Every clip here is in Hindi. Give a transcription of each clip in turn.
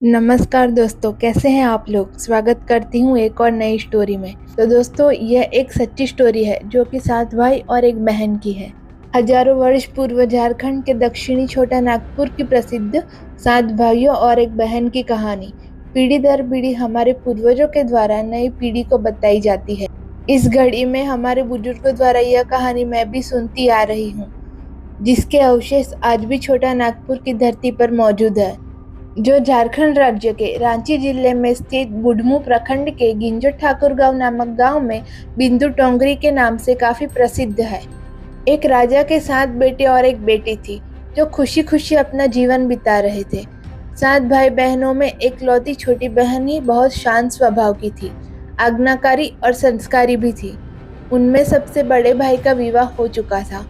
नमस्कार दोस्तों, कैसे हैं आप लोग। स्वागत करती हूँ एक और नई स्टोरी में। तो दोस्तों, यह एक सच्ची स्टोरी है जो कि 7 भाई और एक बहन की है। हजारों वर्ष पूर्व झारखंड के दक्षिणी छोटा नागपुर की प्रसिद्ध 7 भाइयों और एक बहन की कहानी पीढ़ी दर पीढ़ी हमारे पूर्वजों के द्वारा नई पीढ़ी को बताई जाती है। इस घड़ी में हमारे बुजुर्गों द्वारा यह कहानी मैं भी सुनती आ रही हूँ, जिसके अवशेष आज भी छोटा नागपुर की धरती पर मौजूद है, जो झारखंड राज्य के रांची जिले में स्थित बुढ़मू प्रखंड के गिंजो ठाकुर गांव नामक गांव में बिंदु टोंगरी के नाम से काफी प्रसिद्ध है। एक राजा के 7 बेटे और एक बेटी थी, जो खुशी खुशी अपना जीवन बिता रहे थे। 7 भाई बहनों में एकलौती छोटी बहन ही बहुत शांत स्वभाव की थी, आज्ञाकारी और संस्कारी भी थी। उनमें सबसे बड़े भाई का विवाह हो चुका था।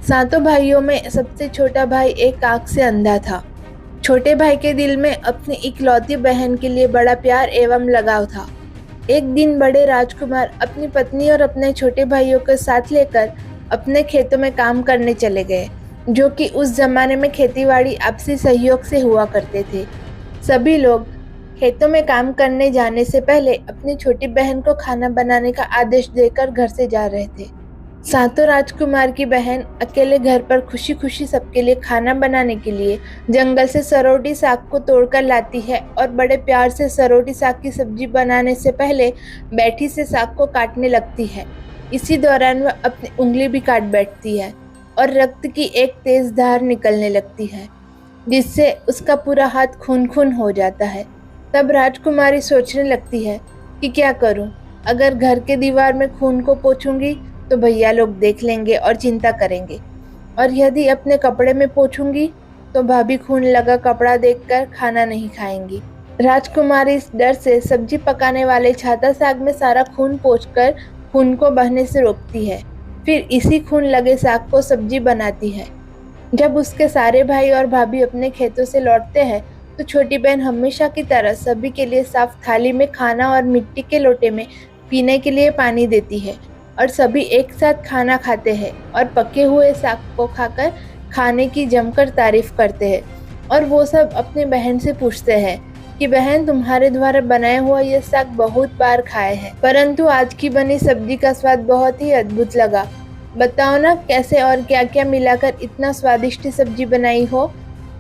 सातों भाइयों में सबसे छोटा भाई एक आंख से अंधा था। छोटे भाई के दिल में अपनी इकलौती बहन के लिए बड़ा प्यार एवं लगाव था। एक दिन बड़े राजकुमार अपनी पत्नी और अपने छोटे भाइयों के साथ लेकर अपने खेतों में काम करने चले गए, जो कि उस जमाने में खेतीबाड़ी आपसी सहयोग से हुआ करते थे। सभी लोग खेतों में काम करने जाने से पहले अपनी छोटी बहन को खाना बनाने का आदेश देकर घर से जा रहे थे। सातों राजकुमार की बहन अकेले घर पर खुशी खुशी सबके लिए खाना बनाने के लिए जंगल से सरोटी साग को तोड़कर लाती है और बड़े प्यार से सरोटी साग की सब्जी बनाने से पहले बैठी से साग को काटने लगती है। इसी दौरान वह अपनी उंगली भी काट बैठती है और रक्त की एक तेज धार निकलने लगती है, जिससे उसका पूरा हाथ खून खून हो जाता है। तब राजकुमारी सोचने लगती है कि क्या करूं, अगर घर के दीवार में खून को पोंछूंगी तो भैया लोग देख लेंगे और चिंता करेंगे, और यदि अपने कपड़े में पोंछूंगी तो भाभी खून लगा कपड़ा देखकर खाना नहीं खाएंगी। राजकुमारी इस डर से सब्जी पकाने वाले छाता साग में सारा खून पोंछकर खून को बहने से रोकती है। फिर इसी खून लगे साग को सब्जी बनाती है। जब उसके सारे भाई और भाभी अपने खेतों से लौटते हैं तो छोटी बहन हमेशा की तरह सभी के लिए साफ थाली में खाना और मिट्टी के लोटे में पीने के लिए पानी देती है, और सभी एक साथ खाना खाते हैं और पके हुए साग को खाकर खाने की जमकर तारीफ करते हैं। और वो सब अपनी बहन से पूछते हैं कि बहन, तुम्हारे द्वारा बनाया हुआ ये साग बहुत बार खाए हैं, परंतु आज की बनी सब्जी का स्वाद बहुत ही अद्भुत लगा। बताओ ना, कैसे और क्या क्या मिलाकर इतना स्वादिष्ट सब्जी बनाई हो।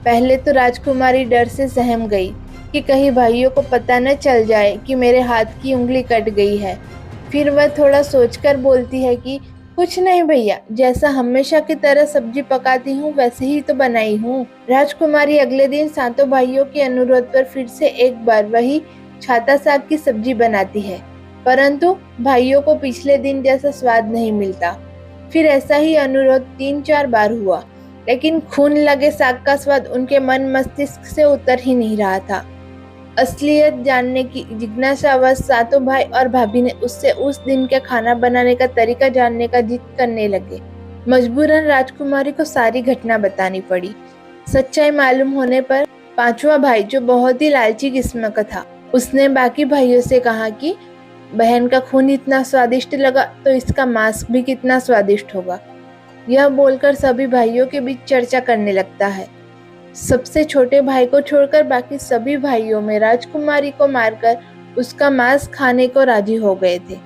पहले तो राजकुमारी डर से सहम गई कि कहीं भाइयों को पता न चल जाए कि मेरे हाथ की उंगली कट गई है। फिर वह थोड़ा सोचकर बोलती है कि कुछ नहीं भैया, जैसा हमेशा की तरह सब्जी पकाती हूँ वैसे ही तो बनाई हूँ। राजकुमारी अगले दिन सातों भाइयों के अनुरोध पर फिर से एक बार वही छाता साग की सब्जी बनाती है, परंतु भाइयों को पिछले दिन जैसा स्वाद नहीं मिलता। फिर ऐसा ही अनुरोध 3-4 बार हुआ, लेकिन खून लगे साग का स्वाद उनके मन मस्तिष्क से उतर ही नहीं रहा था। असलियत जानने की जिज्ञासावश सातों भाई और भाभी ने उससे उस दिन के खाना बनाने का तरीका जानने का जिद करने लगे। मजबूरन राजकुमारी को सारी घटना बतानी पड़ी। सच्चाई मालूम होने पर पांचवा भाई, जो बहुत ही लालची किस्म का था, उसने बाकी भाइयों से कहा कि बहन का खून इतना स्वादिष्ट लगा तो इसका मांस भी कितना स्वादिष्ट होगा। यह बोलकर सभी भाइयों के बीच चर्चा करने लगता है। सबसे छोटे भाई को छोड़कर बाकी सभी भाइयों में राजकुमारी को मारकर उसका मांस खाने को राजी हो गए थे।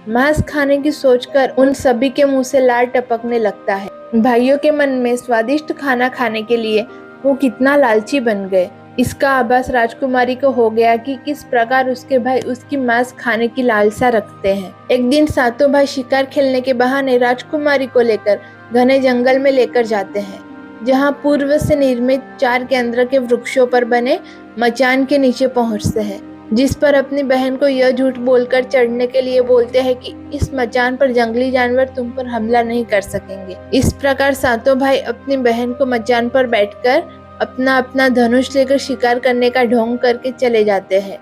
मांस खाने की सोचकर उन सभी के मुंह से लार टपकने लगता है। भाइयों के मन में स्वादिष्ट खाना खाने के लिए वो कितना लालची बन गए, इसका आभास राजकुमारी को हो गया कि किस प्रकार उसके भाई उसकी मांस खाने की लालसा रखते हैं। एक दिन सातों भाई शिकार खेलने के बहाने राजकुमारी को लेकर घने जंगल में लेकर जाते हैं, जहां पूर्व से निर्मित 4 केंद्र के वृक्षों पर बने मचान के नीचे पहुंचते हैं, जिस पर अपनी बहन को यह झूठ बोलकर चढ़ने के लिए बोलते हैं कि इस मचान पर जंगली जानवर तुम पर हमला नहीं कर सकेंगे। इस प्रकार सातों भाई अपनी बहन को मचान पर बैठकर अपना अपना धनुष लेकर शिकार करने का ढोंग करके चले जाते हैं।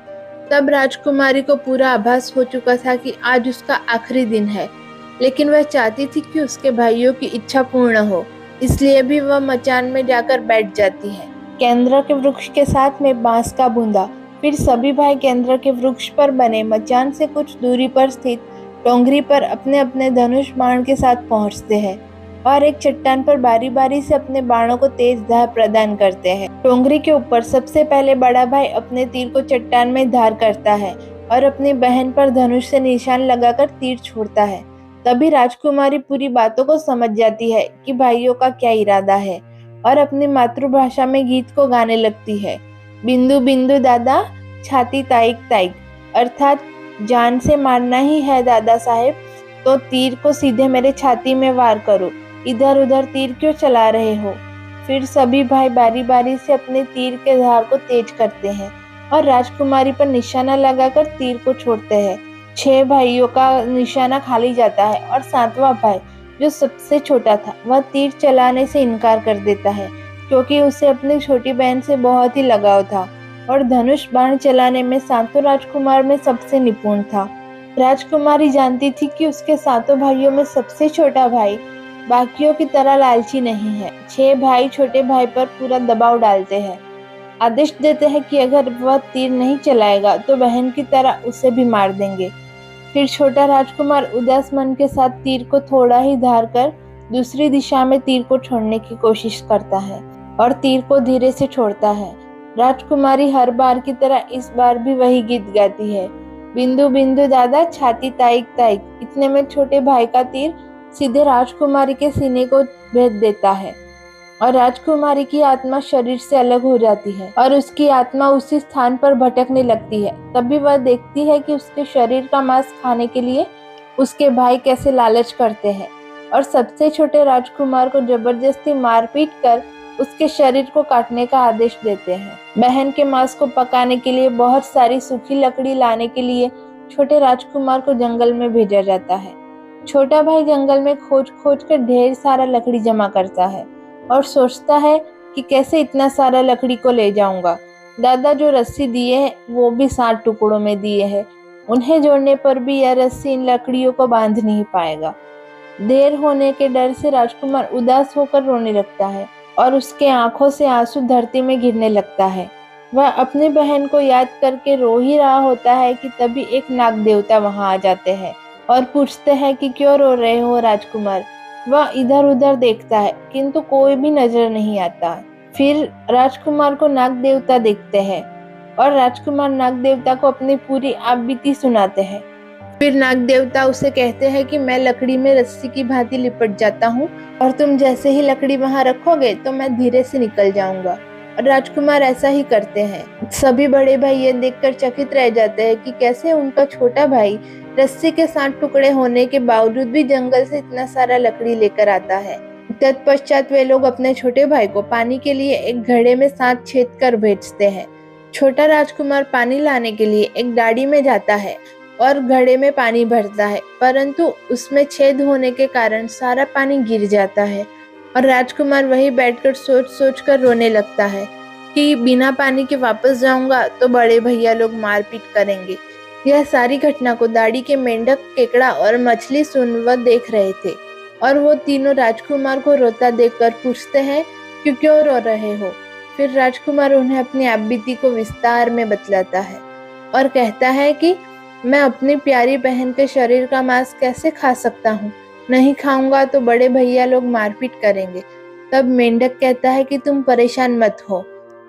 तब राजकुमारी को पूरा आभास हो चुका था कि आज उसका आखिरी दिन है, लेकिन वह चाहती थी कि उसके भाइयों की इच्छा पूर्ण हो, इसलिए भी वह मचान में जाकर बैठ जाती है। केंद्र के वृक्ष के साथ में बांस का बूंदा। फिर सभी भाई केंद्र के वृक्ष पर बने मचान से कुछ दूरी पर स्थित टोंगरी पर अपने अपने धनुष बाण के साथ पहुंचते हैं। और एक चट्टान पर बारी बारी से अपने बाणों को तेज धार प्रदान करते हैं। टोंगरी के ऊपर सबसे पहले बड़ा भाई अपने तीर को चट्टान में धार करता है और अपनी बहन पर धनुष से निशान लगाकर तीर छोड़ता है। तभी राजकुमारी पूरी बातों को समझ जाती है कि भाइयों का क्या इरादा है और अपनी मातृभाषा में गीत को गाने लगती है। बिंदु बिंदु दादा, छाती ताइक ताइक, अर्थात जान से मारना ही है दादा साहेब, तो तीर को सीधे मेरे छाती में वार करो, इधर उधर तीर क्यों चला रहे हो। फिर सभी भाई बारी बारी से अपने तीर के धार को तेज करते हैं और राजकुमारी पर निशाना लगाकर तीर को छोड़ते हैं। 6 भाइयों का निशाना खाली जाता है और 7वां भाई, जो सबसे छोटा था, वह तीर चलाने से इनकार कर देता है क्योंकि उसे अपनी छोटी बहन से बहुत ही लगाव था और धनुष बाण चलाने में सातों राजकुमार में सबसे निपुण था। राजकुमारी जानती थी कि उसके 7 भाइयों में सबसे छोटा भाई बाकियों की तरह लालची नहीं है। 6 भाई छोटे भाई पर पूरा दबाव डालते हैं, आदेश देते हैं कि अगर वह तीर नहीं चलाएगा तो बहन की तरह उसे भी मार देंगे। फिर छोटा राजकुमार उदास मन के साथ तीर को थोड़ा ही धार कर दूसरी दिशा में तीर को छोड़ने की कोशिश करता है और तीर को धीरे से छोड़ता है। राजकुमारी हर बार की तरह इस बार भी वही गीत गाती है, बिंदु बिंदु दादा, छाती ताइक ताइक। इतने में छोटे भाई का तीर सीधे राजकुमारी के सीने को भेद देता है और राजकुमारी की आत्मा शरीर से अलग हो जाती है और उसकी आत्मा उसी स्थान पर भटकने लगती है। तभी वह देखती है कि उसके शरीर का मांस खाने के लिए उसके भाई कैसे लालच करते हैं और सबसे छोटे राजकुमार को जबरदस्ती मारपीट कर उसके शरीर को काटने का आदेश देते हैं। बहन के मांस को पकाने के लिए बहुत सारी सूखी लकड़ी लाने के लिए छोटे राजकुमार को जंगल में भेजा जाता है। छोटा भाई जंगल में खोज खोज कर ढेर सारा लकड़ी जमा करता है और सोचता है कि कैसे इतना सारा लकड़ी को ले जाऊंगा। दादा जो रस्सी दिए है वो भी 7 टुकड़ों में दिए हैं, उन्हें जोड़ने पर भी यह रस्सी इन लकड़ियों को बांध नहीं पाएगा। देर होने के डर से राजकुमार उदास होकर रोने लगता है और उसके आंखों से आंसू धरती में गिरने लगता है। वह अपनी बहन को याद करके रो ही रहा होता है कि तभी एक नाग देवता वहां आ जाते हैं और पूछते हैं कि क्यों रो रहे हो राजकुमार। वह इधर उधर देखता है किंतु कोई भी नजर नहीं आता। फिर राजकुमार को नाग देवता देखते हैं और राजकुमार नाग देवता को अपनी पूरी आप बीती सुनाते हैं। फिर नाग देवता उसे कहते हैं कि मैं लकड़ी में रस्सी की भांति लिपट जाता हूँ और तुम जैसे ही लकड़ी वहां रखोगे तो मैं धीरे से निकल जाऊंगा। और राजकुमार ऐसा ही करते हैं। सभी बड़े भाई ये देखकर चकित रह जाते हैं कि कैसे उनका छोटा भाई रस्सी के 7 टुकड़े होने के बावजूद भी जंगल से इतना सारा लकड़ी लेकर आता है। तत्पश्चात वे लोग अपने छोटे भाई को पानी के लिए एक घड़े में 7 छेद कर भेजते हैं। छोटा राजकुमार पानी लाने के लिए एक डाड़ी में जाता है और घड़े में पानी भरता है, परंतु उसमें छेद होने के कारण सारा पानी गिर जाता है और राजकुमार वहीं बैठकर सोच सोच कर रोने लगता है कि बिना पानी के वापस जाऊंगा तो बड़े भैया लोग मारपीट करेंगे। यह सारी घटना को दाढ़ी के मेंढक, केकड़ा और मछली सुन देख रहे थे और वो तीनों राजकुमार को रोता देखकर पूछते हैं कि क्यों रो रहे हो। फिर राजकुमार उन्हें अपनी आपबीती को विस्तार में बतलाता है और कहता है कि मैं अपनी प्यारी बहन के शरीर का मांस कैसे खा सकता हूँ, नहीं खाऊंगा तो बड़े भैया लोग मारपीट करेंगे। तब मेंढक कहता है कि तुम परेशान मत हो।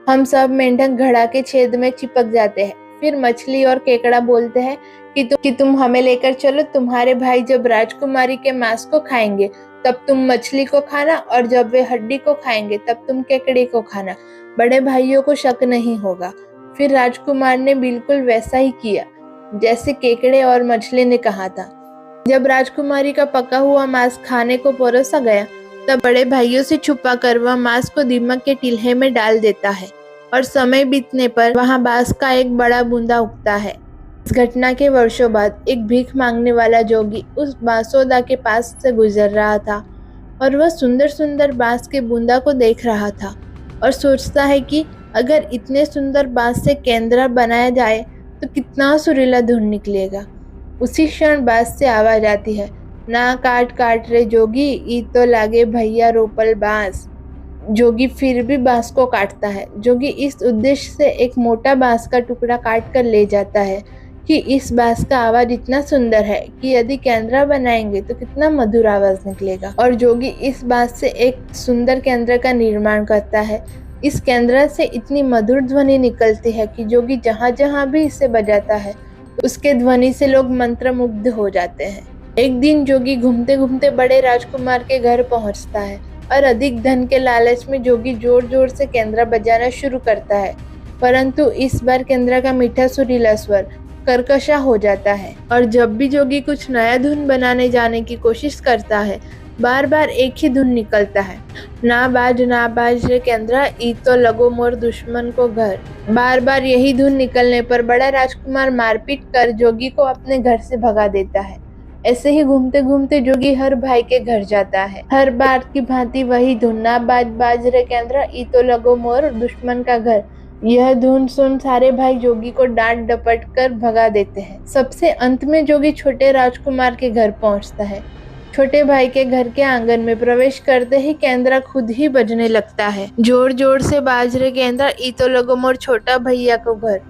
हम सब मेंढक घड़ा के छेद में चिपक जाते हैं। फिर मछली और केकड़ा बोलते हैं कि तुम हमें लेकर चलो, तुम्हारे भाई जब राजकुमारी के मांस को खाएंगे तब तुम मछली को खाना और जब वे हड्डी को खाएंगे तब तुम केकड़े को खाना, बड़े भाइयों को शक नहीं होगा। फिर राजकुमार ने बिल्कुल वैसा ही किया जैसे केकड़े और मछली ने कहा था। जब राजकुमारी का पका हुआ मांस खाने को परोसा गया तब बड़े भाइयों से छुपा कर वह मांस को दीमक के टिल्हे में डाल देता है और समय बीतने पर वहां बांस का एक बड़ा बूंदा उगता है। इस घटना के वर्षों बाद एक भीख मांगने वाला जोगी उस बांसोदा के पास से गुजर रहा था और वह सुंदर सुंदर बांस के बूंदा को देख रहा था और सोचता है कि अगर इतने सुंदर बांस से केंद्रा बनाया जाए तो कितना सुरीला धुन निकलेगा। उसी क्षण बांस से आवाज आती है, ना काट काट रे जोगी, ई तो लागे भैया रोपल बांस। जोगी फिर भी बांस को काटता है। जोगी इस उद्देश्य से एक मोटा बांस का टुकड़ा काट कर ले जाता है कि इस बांस का आवाज इतना सुंदर है कि यदि केंद्रा बनाएंगे तो कितना मधुर आवाज निकलेगा। और जोगी इस बांस से एक सुंदर केंद्र का निर्माण करता है। इस केंद्र से इतनी मधुर ध्वनि निकलती है कि जोगी जहाँ जहाँ भी इसे बजाता है उसके ध्वनि से लोग मंत्रमुग्ध हो जाते हैं। एक दिन जोगी घूमते घूमते बड़े राजकुमार के घर पहुंचता है और अधिक धन के लालच में जोगी जोर जोर से केंद्रा बजाना शुरू करता है, परंतु इस बार केंद्रा का मीठा सुरीला स्वर कर्कशा हो जाता है। और जब भी जोगी कुछ नया धुन बनाने जाने की कोशिश करता है बार बार एक ही धुन निकलता है, ना बाज रे केंद्रा ई तो लगो मोर दुश्मन को घर। बार बार यही धुन निकलने पर बड़ा राजकुमार मारपीट कर जोगी को अपने घर से भगा देता है। ऐसे ही घूमते घूमते जोगी हर भाई के घर जाता है। हर बार की भांति वही धुन, ना बाज रे केंद्रा ई तो लगो मोर दुश्मन का घर। यह धुन सुन सारे भाई जोगी को डांट डपट कर भगा देते हैं। सबसे अंत में जोगी छोटे राजकुमार के घर पहुंचता है। छोटे भाई के घर के आंगन में प्रवेश करते ही केंद्रा खुद ही बजने लगता है, जोर जोर से बाज रे केंद्रा ई तो लगो मोर छोटा भैया को घर।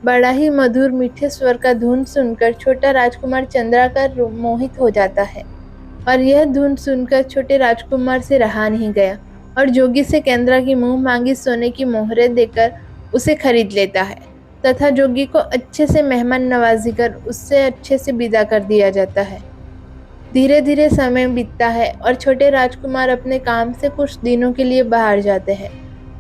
बड़ा ही मधुर मीठे स्वर का धुन सुनकर छोटा राजकुमार चंद्राकर मोहित हो जाता है और यह धुन सुनकर छोटे राजकुमार से रहा नहीं गया और जोगी से केंद्रा की मुंह मांगी सोने की मोहरें देकर उसे खरीद लेता है तथा जोगी को अच्छे से मेहमान नवाजी कर उससे अच्छे से विदा कर दिया जाता है। धीरे धीरे समय बीतता है और छोटे राजकुमार अपने काम से कुछ दिनों के लिए बाहर जाते हैं।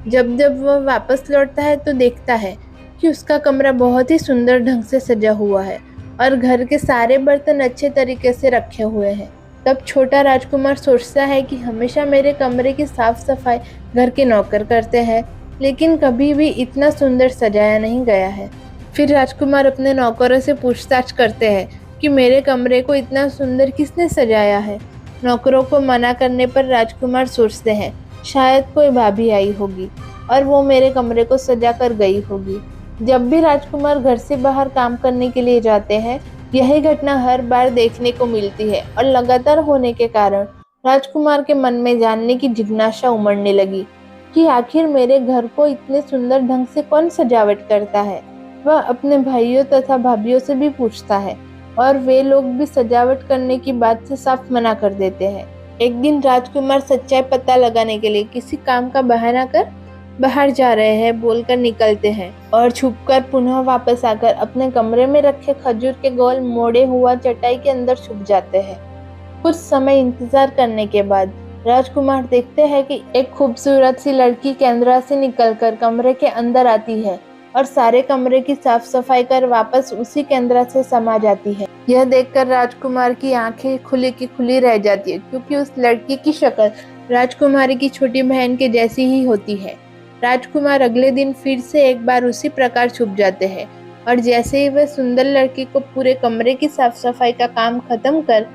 जब जब वह वापस लौटता है तो देखता है कि उसका कमरा बहुत ही सुंदर ढंग से सजा हुआ है और घर के सारे बर्तन अच्छे तरीके से रखे हुए हैं। तब छोटा राजकुमार सोचता है कि हमेशा मेरे कमरे की साफ सफाई घर के नौकर करते हैं, लेकिन कभी भी इतना सुंदर सजाया नहीं गया है। फिर राजकुमार अपने नौकरों से पूछताछ करते हैं कि मेरे कमरे को इतना सुंदर किसने सजाया है। नौकरों को मना करने पर राजकुमार सोचते हैं शायद कोई भाभी आई होगी और वो मेरे कमरे को सजा कर गई होगी। जब भी राजकुमार घर से बाहर काम करने के लिए जाते हैं यही घटना हर बार देखने को मिलती है और लगातार होने के कारण राजकुमार के मन में जानने की जिज्ञासा उमड़ने लगी कि आखिर मेरे घर को इतने सुंदर ढंग से कौन सजावट करता है। वह अपने भाइयों तथा भाभियों से भी पूछता है और वे लोग भी सजावट करने की बात से साफ मना कर देते हैं। एक दिन राजकुमार सच्चाई पता लगाने के लिए किसी काम का बहाना कर बाहर जा रहे हैं बोलकर निकलते हैं और छुपकर पुनः वापस आकर अपने कमरे में रखे खजूर के गोल मोड़े हुआ चटाई के अंदर छुप जाते हैं। कुछ समय इंतजार करने के बाद राजकुमार देखते हैं कि एक खूबसूरत सी लड़की केंद्रा से निकलकर कमरे के अंदर आती है और सारे कमरे की साफ सफाई कर वापस उसी केंद्रा से समा जाती है। यह देखकर राजकुमार की आंखें खुली की खुली रह जाती है क्योंकि उस लड़की की शक्ल राजकुमारी की छोटी बहन के जैसी ही होती है। राजकुमार अगले दिन फिर से एक बार उसी प्रकार छुप जाते हैं और जैसे ही वह सुंदर लड़की को पूरे कमरे की साफ सफाई का काम खत्म कर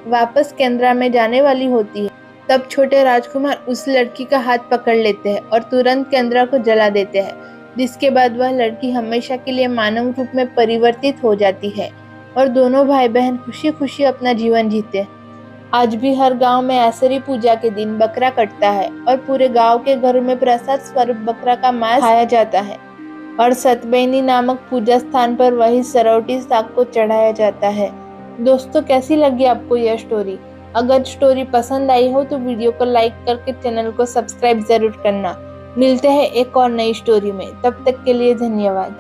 वापस केंद्रा में जाने वाली होती है तब छोटे राजकुमार उस लड़की का हाथ पकड़ लेते हैं और तुरंत केंद्रा को जला देते हैं, जिसके बाद वह लड़की हमेशा के लिए मानव रूप में परिवर्तित हो जाती है और दोनों भाई बहन खुशी खुशी अपना जीवन जीते। आज भी हर गांव में आसरी पूजा के दिन बकरा कटता है और पूरे गांव के घर में प्रसाद स्वरूप बकरा का मांस खाया जाता है और सतबैनी नामक पूजा स्थान पर वही सरौटी साग को चढ़ाया जाता है। दोस्तों, कैसी लगी आपको यह स्टोरी? अगर स्टोरी पसंद आई हो तो वीडियो को लाइक करके चैनल को सब्सक्राइब जरूर करना। मिलते हैं एक और नई स्टोरी में, तब तक के लिए धन्यवाद।